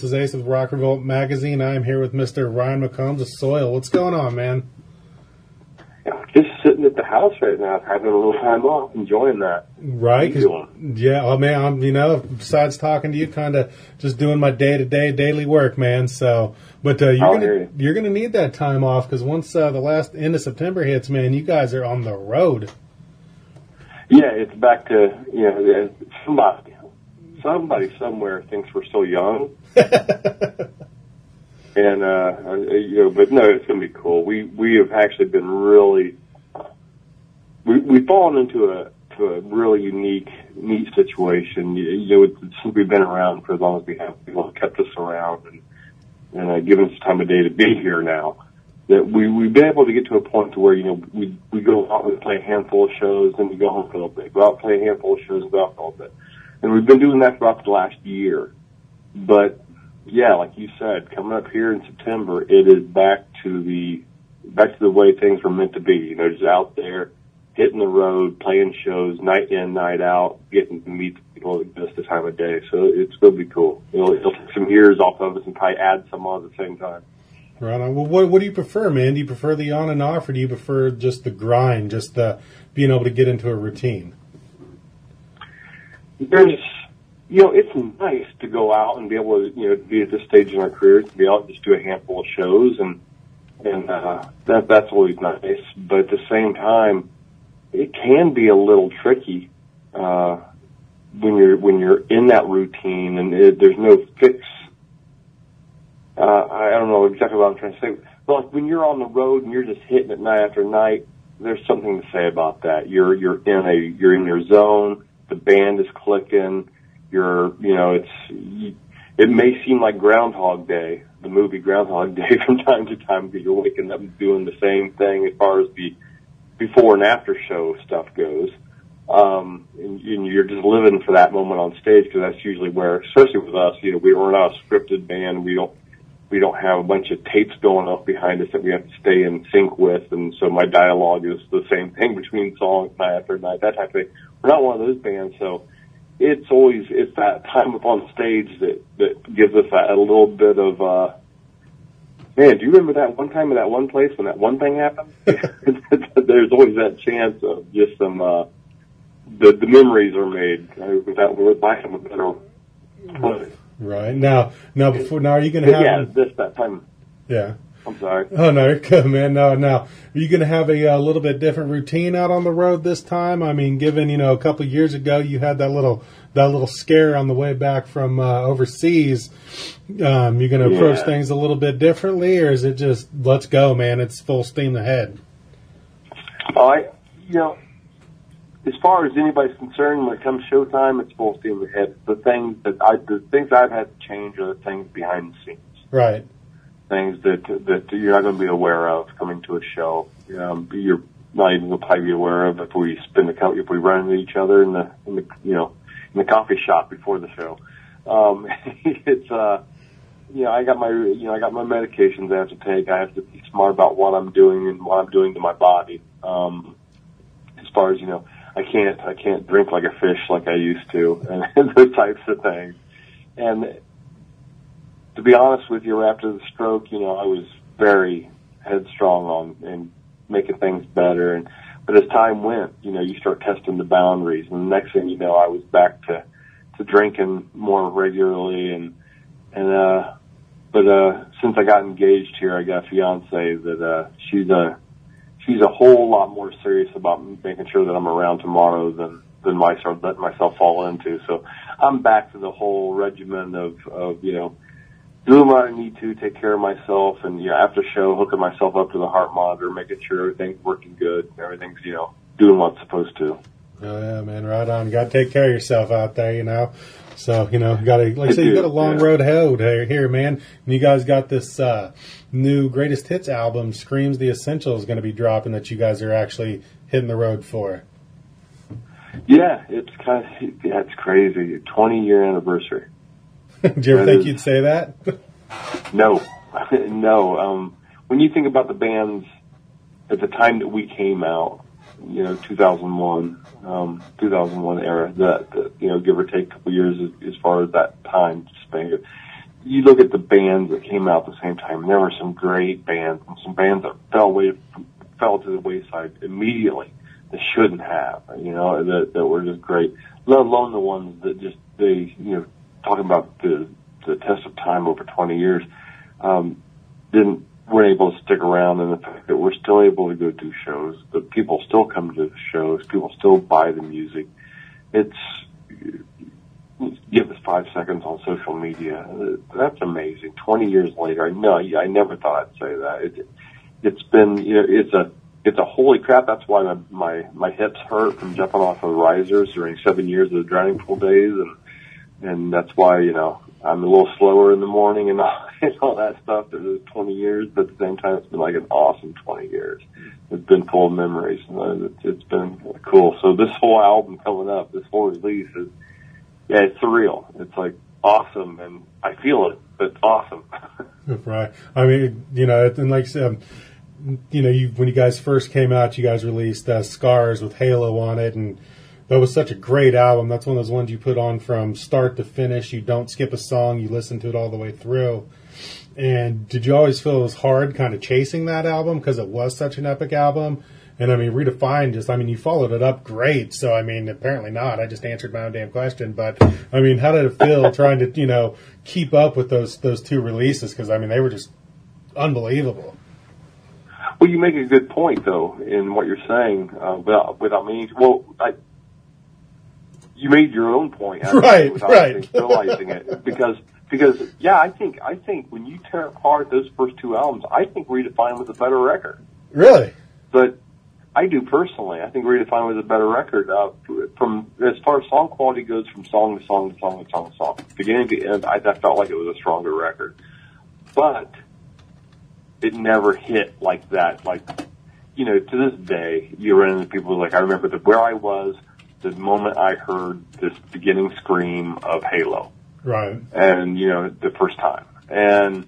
is Ace with RockRevolt magazine. I am here with Mr. Ryan McCombs of Soil. What's going on, man? Just sitting at the house right now, having a little time off, enjoying that. Right? Yeah, oh man, I'm, besides talking to you, kind of just doing my day-to-day daily work, man. So, but you're gonna need that time off because once the last end of September hits, man, you guys are on the road. Yeah, it's back to somebody somewhere thinks we're so young. And, but no, it's going to be cool. We have actually been really, we've fallen into a really unique, neat situation. Since we've been around for as long as we have, people have kept us around and given us time of day to be here now. That we've been able to get to a point to where, we go out and play a handful of shows, and we go home for a little bit. Go out and play a handful of shows and go out for a little bit. And we've been doing that throughout the last year. But, yeah, like you said, coming up here in September, it is back to the way things were meant to be. Just out there, hitting the road, playing shows, night in, night out, getting to meet the people at just the time of day. So it's going to be cool. It'll take some years off of us and probably add some on at the same time. Right on. Well, what do you prefer, man? Do you prefer the on and off, or do you prefer just the grind, just the being able to get into a routine? It's nice to go out and be able to, be at this stage in our careers, to be able to just do a handful of shows, and that's always nice. But at the same time, it can be a little tricky when you're in that routine and there's no fix. I don't know exactly what I'm trying to say, but like when you're on the road and you're just hitting it night after night, there's something to say about that. You're in your zone. The band is clicking. It may seem like Groundhog Day, the movie Groundhog Day, from time to time, because you're waking up and doing the same thing as far as the before and after show stuff goes. And you're just living for that moment on stage, because that's usually where, especially with us, we're not a scripted band. We don't have a bunch of tapes going up behind us that we have to stay in sync with, and so my dialogue is the same thing between songs night after night, that type of thing. We're not one of those bands, so it's that time up on stage that gives us a little bit of, man, do you remember that one time in that one place when that one thing happened? There's always that chance of just some, the memories are made with by some better place. Right. Now are you going to have... Yeah, that time. Yeah. I'm sorry. Oh, no, you're good, man. No, are you going to have a little bit different routine out on the road this time? I mean, given, a couple of years ago you had that little scare on the way back from overseas, you're going to approach things a little bit differently, or is it just, let's go, man, it's full steam ahead? As far as anybody's concerned, when it comes showtime, it's full steam ahead. The things I've had to change are the things behind the scenes. Right. Things that you're not going to be aware of coming to a show. You're not even going to probably be aware of if we run into each other in the coffee shop before the show. I got my medications I have to take. I have to be smart about what I'm doing and what I'm doing to my body. As far as I can't drink like a fish like I used to, and those types of things. And to be honest with you, after the stroke, I was very headstrong on making things better. But as time went, you start testing the boundaries, and the next thing you know, I was back to drinking more regularly. But since I got engaged here, I got a fiance that she's a whole lot more serious about making sure that I'm around tomorrow than letting myself fall into. So I'm back to the whole regimen of doing what I need to, take care of myself, and after show, hooking myself up to the heart monitor, making sure everything's working good, everything's doing what it's supposed to. Oh yeah, man, right on. Got to take care of yourself out there, So got to, like I said, you got a long road ahead here, man. And you guys got this new greatest hits album, Screams the Essentials, going to be dropping that you guys are actually hitting the road for. Yeah, it's crazy. 20-year anniversary. Did you ever think you'd say that? No. When you think about the bands at the time that we came out, 2001 era, that give or take a couple years as far as that time span, you look at the bands that came out at the same time, and there were some great bands and some bands that fell to the wayside immediately that shouldn't have, that were just great, let alone the ones that just, talking about the test of time over 20 years, weren't able to stick around, and the fact that we're still able to go do shows, that people still come to the shows, people still buy the music. Give us 5 seconds on social media. That's amazing. 20 years later, I never thought I'd say that. It's been, it's a holy crap. That's why my hips hurt from jumping off of risers during 7 years of the drowning pool days, and that's why, I'm a little slower in the morning and all that stuff. There's 20 years, but at the same time, it's been like an awesome 20 years. It's been full of memories. It's been cool. So this whole album coming up, this whole release is, it's surreal. It's like awesome, and I feel it, but awesome. Right. I mean, and like I said, when you guys first came out, you guys released Scars with Halo on it, and that was such a great album. That's one of those ones you put on from start to finish. You don't skip a song. You listen to it all the way through. And did you always feel it was hard kind of chasing that album because it was such an epic album? And, Redefined you followed it up great. So, apparently not. I just answered my own damn question. But, how did it feel trying to, keep up with those two releases? Because, they were just unbelievable. Well, you make a good point, though, in what you're saying. Without meaning, you made your own point, actually, without realizing it. Because yeah, I think when you tear apart those first two albums, I think Redefined was a better record. Really? But I do personally. I think Redefined was a better record. From as far as song quality goes, from song to song to song to song to song, beginning to end, I felt like it was a stronger record. But it never hit like that. Like, to this day, you run into people like, I remember where I was the moment I heard this beginning scream of Halo. Right. And, the first time. And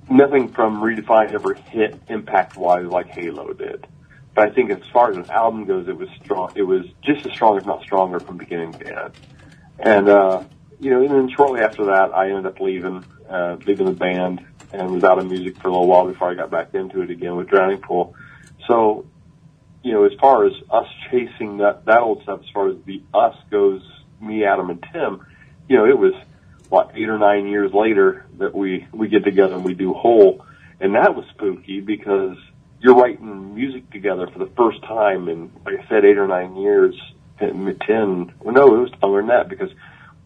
nothing from Redefined ever hit impact-wise like Halo did. But I think as far as an album goes, it was strong. It was just as strong, if not stronger, from beginning to end. And, and then shortly after that, I ended up leaving the band and was out of music for a little while before I got back into it again with Drowning Pool. So, as far as us chasing that old stuff, as far as the us goes, me, Adam, and Tim, it was, 8 or 9 years later that we get together and we do Whole. And that was spooky because you're writing music together for the first time in, like I said, 8 or 9 years, 10, well, no, it was longer than that because,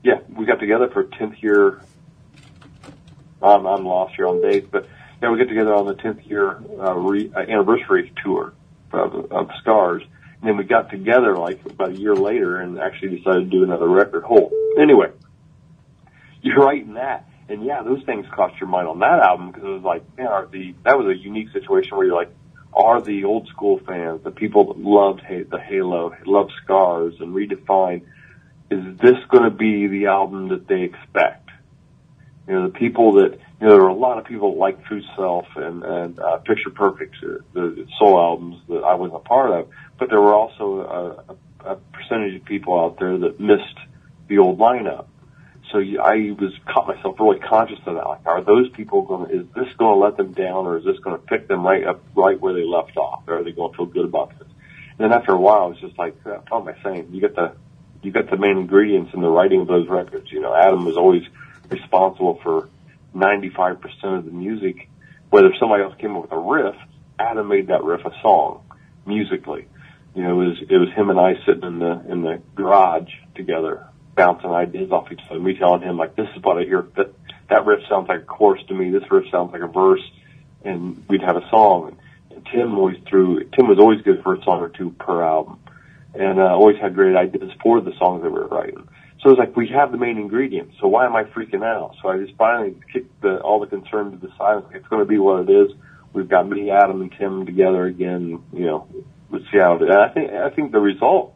yeah, we got together for 10th year, I'm lost here on dates, but yeah, we get together on the 10th year anniversary tour of Scars. And then we got together like about a year later and actually decided to do another record, Whole. Anyway, you're writing that. And yeah, those things crossed your mind on that album because it was like, man, that was a unique situation where you're like, are the old school fans, the people that loved the Halo, loved Scars and Redefined, is this going to be the album that they expect? The people that, there were a lot of people that liked True Self and Picture Perfect, the soul albums that I wasn't a part of, but there were also a percentage of people out there that missed the old lineup. So I caught myself really conscious of that. Like, are those people is this going to let them down, or is this going to pick them right where they left off? Or are they going to feel good about this? And then after a while, it's just like, what am I saying? You got the main ingredients in the writing of those records. Adam was always responsible for 95% of the music. Whether somebody else came up with a riff, Adam made that riff a song musically. It was him and I sitting in the garage together, bouncing ideas off each other. Me telling him, like, this is what I hear. That riff sounds like a chorus to me. This riff sounds like a verse, and we'd have a song. And Tim was always good for a song or two per album, and always had great ideas for the songs that we were writing. So it was like, we have the main ingredients, so why am I freaking out? So I just finally kicked all the concern to the side. It's going to be what it is. We've got me, Adam, and Tim together again. Let's see how it is. And I think the response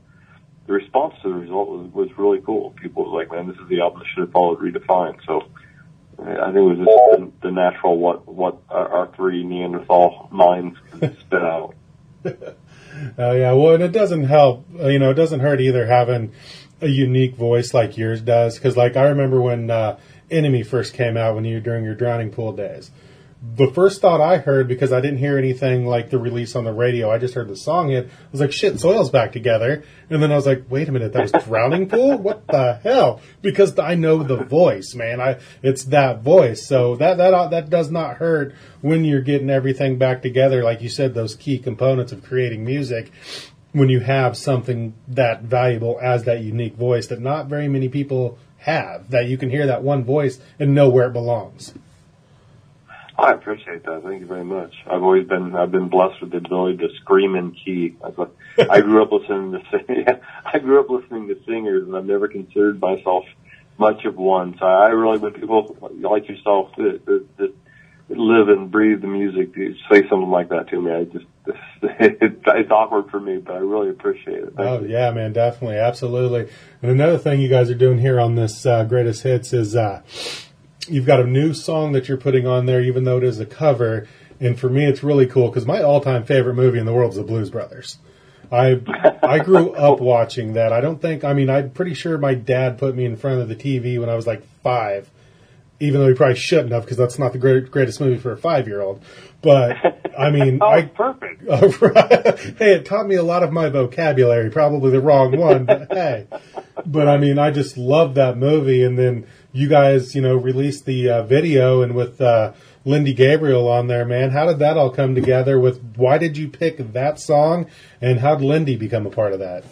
to the result was really cool. People were like, man, this is the album that should have followed Redefined. So I think it was just the natural what our three Neanderthal minds could spit out. Yeah, well, and it doesn't help. It doesn't hurt either having a unique voice like yours does, because like I remember when Enemy first came out when you during your Drowning Pool days. The first thought I heard, because I didn't hear anything like the release on the radio, I just heard the song hit, I was like, shit, Soil's back together. And then I was like, wait a minute, that was Drowning Pool? What the hell? Because I know the voice, man. It's that voice. So that does not hurt when you're getting everything back together. Like you said, those key components of creating music, when you have something that valuable as that unique voice that not very many people have, that you can hear that one voice and know where it belongs. I appreciate that. Thank you very much. I've been blessed with the ability to scream in key. I grew up listening to singers, and I've never considered myself much of one. So I really, when people like yourself that live and breathe the music, say something like that to me, it's awkward for me, but I really appreciate it. Thank you. Yeah, man, definitely, absolutely. And another thing you guys are doing here on this Greatest Hits is you've got a new song that you're putting on there, even though it is a cover. And for me, it's really cool because my all-time favorite movie in the world is The Blues Brothers. I grew up watching that. I'm pretty sure my dad put me in front of the TV when I was like 5, even though he probably shouldn't have, because that's not the greatest movie for a 5-year-old. But, I mean... perfect. Hey, it taught me a lot of my vocabulary, probably the wrong one, but hey. But, I mean, I just love that movie, and then you guys, released the video, and with Lindy Gabriel on there, man, how did that all come together? Why did you pick that song, and how did Lindy become a part of that?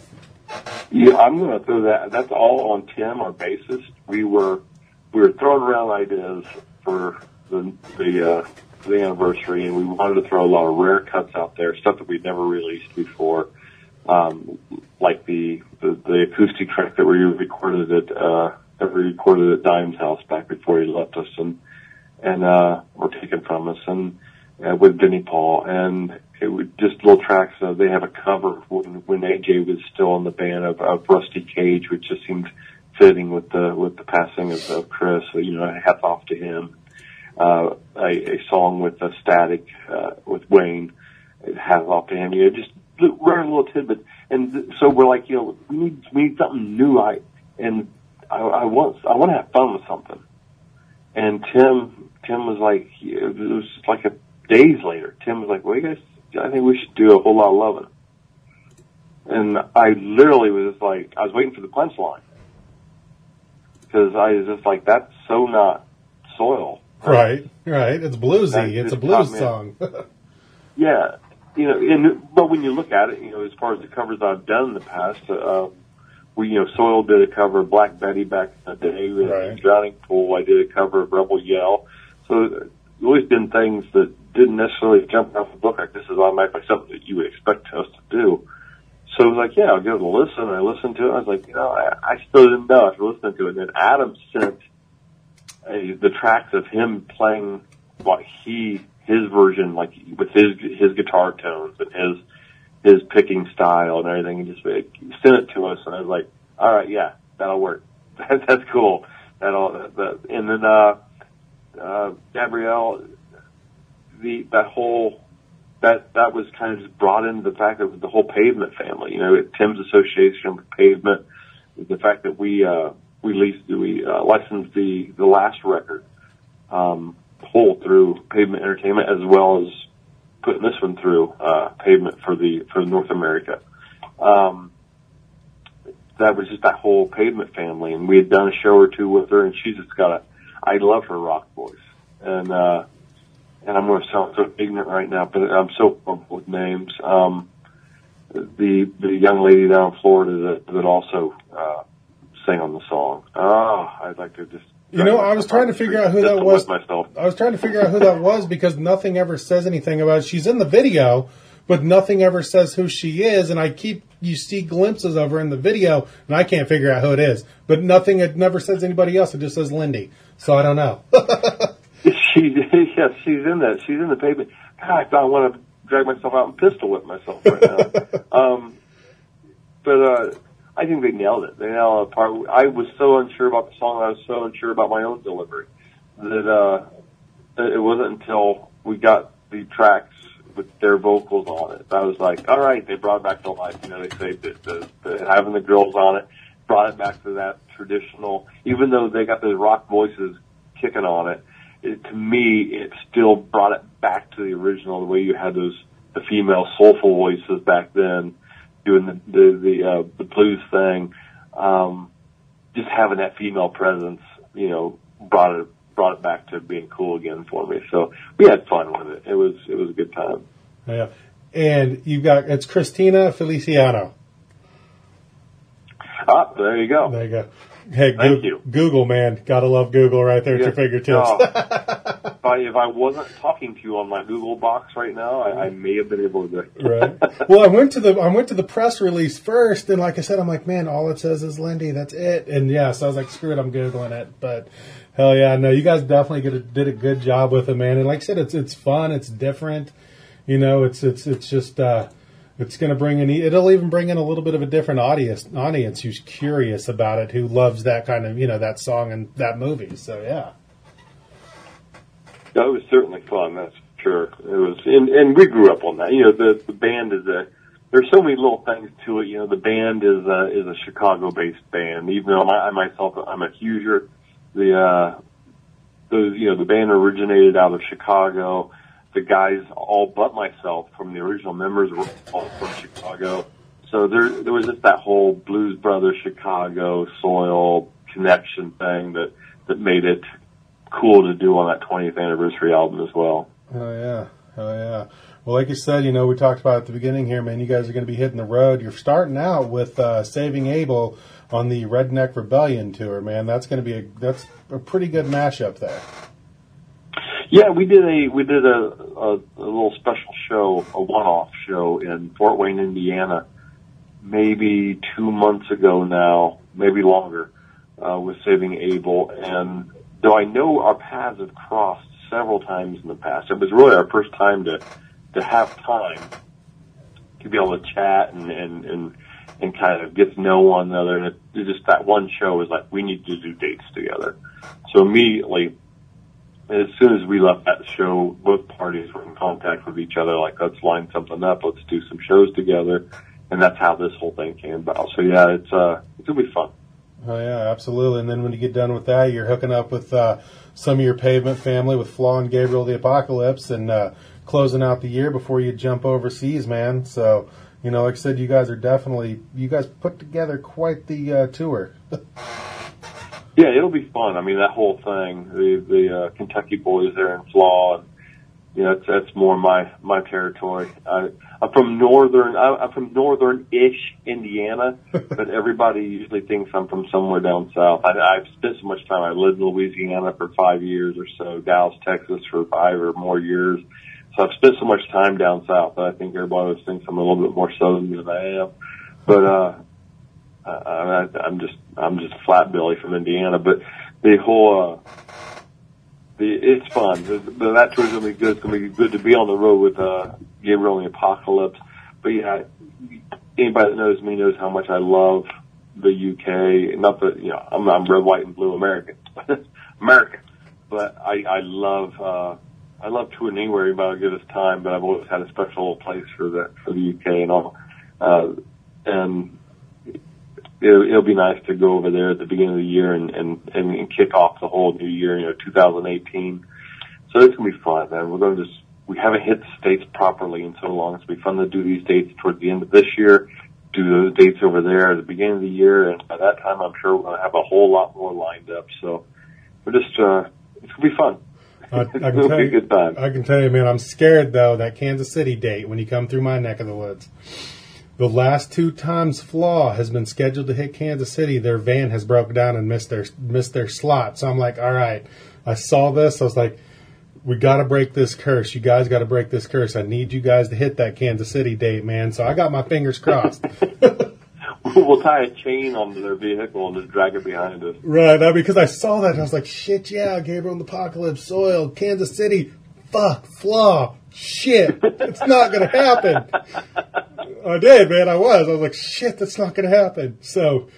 Yeah, I'm going to throw that. That's all on Tim, our bassist. We were throwing around ideas for the anniversary, and we wanted to throw a lot of rare cuts out there, stuff that we'd never released before, like the acoustic track that we recorded at Dime's house back before he left us and were taken from us, and with Vinnie Paul, and it was just little tracks. They have a cover when AJ was still in the band of Rusty Cage, which just seemed fitting with the passing of Chris. So, hats off to him. A song with Static with Wayne, hats off to him. Just rare little tidbits. And so we're like, we need something new. I want to have fun with something. And Tim was like, it was just like days later. Tim was like, well, you guys, I think we should do A Whole Lot of Lovin'. And I literally was just like, I was waiting for the punchline. Because I was just like, that's so not Soil. Right. It's bluesy. It's a blues song. Yeah. But when you look at it, as far as the covers I've done in the past, Soil did a cover of Black Betty back in the day. Right. Drowning Pool, I did a cover of Rebel Yell. So there's always been things that didn't necessarily jump off the book like this is automatically something that you would expect us to do. So I was like, yeah, I'll give it a listen. And I listened to it. I was like, I still didn't know after listening to it. And then Adam sent the tracks of him playing his version, like with his guitar tones and his picking style and everything, and just sent it to us. And I was like, all right, yeah, that'll work. That's cool. And then Gabrielle, that was kind of just brought into the fact that the whole Pavement family, Tim's association with Pavement, the fact that we licensed the last record whole through Pavement Entertainment, as well as putting this one through Pavement for North America. That was just that whole Pavement family, and we had done a show or two with her, and she's just I love her rock voice, and I'm going to sound so ignorant right now, but I'm so horrible with names. The young lady down in Florida that also sang on the song. I'd like to just. I was trying to figure out who that was. I was trying to figure out who that was because nothing ever says anything about it. She's in the video, but nothing ever says who she is, and you see glimpses of her in the video, and I can't figure out who it is. But it never says anybody else. It just says Lindy. So I don't know. She's in that. She's in the Pavement. God, I want to drag myself out and pistol whip myself right now. But I think they nailed it. They nailed it apart. I was so unsure about the song. I was so unsure about my own delivery that it wasn't until we got the tracks with their vocals on it. I was like, all right, they brought it back to life. They say that having the girls on it brought it back to that traditional, even though they got those rock voices kicking on it, to me, it still brought it back to the original, the way you had the female soulful voices back then doing the blues thing. Just having that female presence, brought it back to being cool again for me. So we had fun with it. It was a good time. Yeah. And it's Christina Feliciano. Ah, there you go. There you go. Hey, thank you. Google, man. Gotta love Google right there at your fingertips. If I wasn't talking to you on my Google box right now, I may have been able to. Right. Well, I went to the press release first, and like I said, I'm like, man, all it says is Lindy. That's it. And yeah, so I was like, screw it, I'm Googling it. But hell yeah, no, you guys definitely did a good job with it, man. And like I said, it's fun, it's different. It's just. It's going to bring in. It'll even bring in a little bit of a different audience who's curious about it, who loves that kind of that song and that movie. So yeah. No, it was certainly fun. That's for sure. It was, and we grew up on that. The band is there's so many little things to it. The band is a Chicago-based band. Even though I myself, I'm a Hoosier. The band originated out of Chicago. The guys, all but myself, from the original members, were all from Chicago. So there was just that whole Blues Brothers Chicago soil connection thing that made it cool to do on that 20th anniversary album as well. Oh yeah. Well, like you said, we talked about at the beginning here, man, you guys are going to be hitting the road. You're starting out with Saving Abel on the Redneck Rebellion tour, man. That's going to be that's a pretty good mashup there. Yeah, we did a little special show, a one-off show in Fort Wayne, Indiana, maybe 2 months ago now, maybe longer, with Saving Abel. And though I know our paths have crossed several times in the past, it was really our first time to have time to be able to chat and kind of get to know one another. And it just that one show was like, we need to do dates together. So immediately, as soon as we left that show, both parties were in contact with each other, like, let's line something up, let's do some shows together, and that's how this whole thing came about. So yeah, it's gonna be fun. Oh yeah, absolutely. And then when you get done with that, you're hooking up with some of your Pavement family with Flaw and Gabriel the Apocalypse, and closing out the year before you jump overseas, man. So like I said, you guys put together quite the tour. Yeah, it'll be fun. I mean, that whole thing, the Kentucky boys there in Flaw, and that's more my territory. I'm from northern-ish Indiana, but everybody usually thinks I'm from somewhere down south. I've spent so much time. I lived in Louisiana for 5 years or so, Dallas, Texas for 5 or more years. So I've spent so much time down south that I think everybody always thinks I'm a little bit more southern than I am. But I'm just a flat belly from Indiana, but the whole it's fun. That tour's gonna be good. It's gonna be good to be on the road with Gabriel and the Apocalypse. But yeah, anybody that knows me knows how much I love the UK. Not that I'm red, white, and blue American, but I love touring anywhere anybody will give us time. But I've always had a special place for the UK and all, and. It'll be nice to go over there at the beginning of the year and kick off the whole new year, 2018. So it's gonna be fun, man. We haven't hit the States properly in so long. It's gonna be fun to do these dates towards the end of this year, do those dates over there at the beginning of the year, and by that time I'm sure we're gonna have a whole lot more lined up. So we're just, it's gonna be fun. It'll be a good time. I can tell you, man, I'm scared though, that Kansas City date when you come through my neck of the woods. The last 2 times Flaw has been scheduled to hit Kansas City, their van has broke down and missed their slot. So I'm like, all right, I saw this. I was like, we got to break this curse. You guys got to break this curse. I need you guys to hit that Kansas City date, man. So I got my fingers crossed. We'll tie a chain onto their vehicle and just drag it behind us. Right. Because I saw that and I was like, shit, yeah, Gabriel and the Apocalypse, Soil, Kansas City, fuck, Flaw, shit, it's not going to happen. I did, man. I was like, shit, that's not going to happen. So,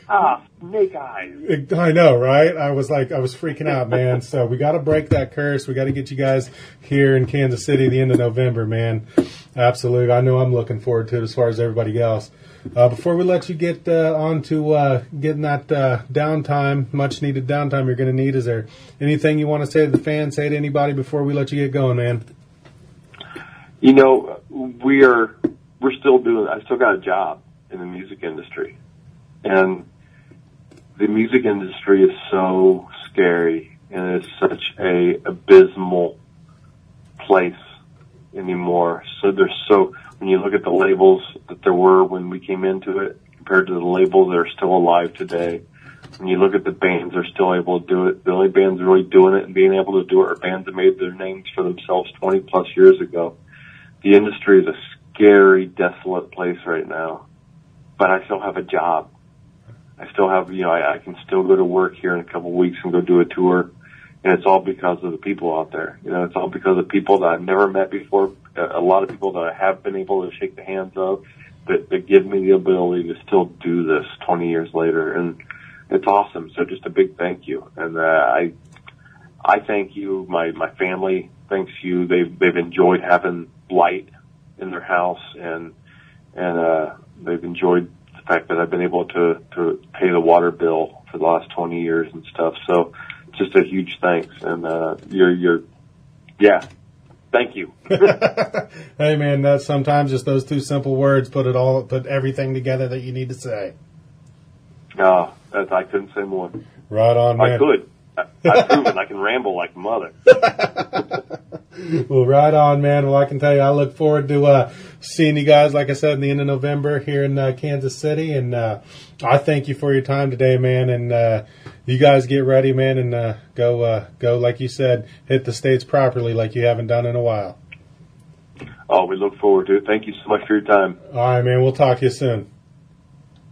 snake eyes. I know, right? I was freaking out, man. So we got to break that curse. We got to get you guys here in Kansas City the end of November, man. Absolutely. I know I'm looking forward to it as far as everybody else. Before we let you get on to getting that downtime, much needed downtime you're going to need, is there anything you want to say to the fans, say to anybody before we let you get going, man? You know, we're still doing. I still got a job in the music industry, and the music industry is so scary, and it's such a abysmal place anymore. So when you look at the labels that there were when we came into it compared to the labels that are still alive today, when you look at the bands that are still able to do it, the only bands really doing it and being able to do it are bands that made their names for themselves 20 plus years ago. The industry is a scary, desolate place right now, but I still have a job. I still have, I can still go to work here in a couple of weeks and go do a tour, and it's all because of the people out there. It's all because of people that I've never met before, a lot of people that I have been able to shake the hands of that give me the ability to still do this 20 years later, and it's awesome. So just a big thank you, and I thank you. My family thanks you. They've enjoyed having light in their house, and they've enjoyed the fact that I've been able to pay the water bill for the last 20 years and stuff. So just a huge thanks, and thank you. Hey man, that's sometimes just those two simple words put everything together that you need to say. No, I couldn't say more. Right on, man. I could. I've proven I can ramble like a mother. Well, right on, man. Well, I can tell you, I look forward to seeing you guys, like I said, in the end of November here in Kansas City. And I thank you for your time today, man. And you guys get ready, man, and go, like you said, hit the States properly like you haven't done in a while. Oh, we look forward to it. Thank you so much for your time. All right, man. We'll talk to you soon.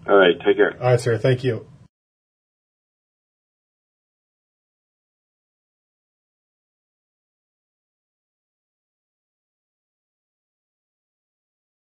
All right. Take care. All right, sir. Thank you.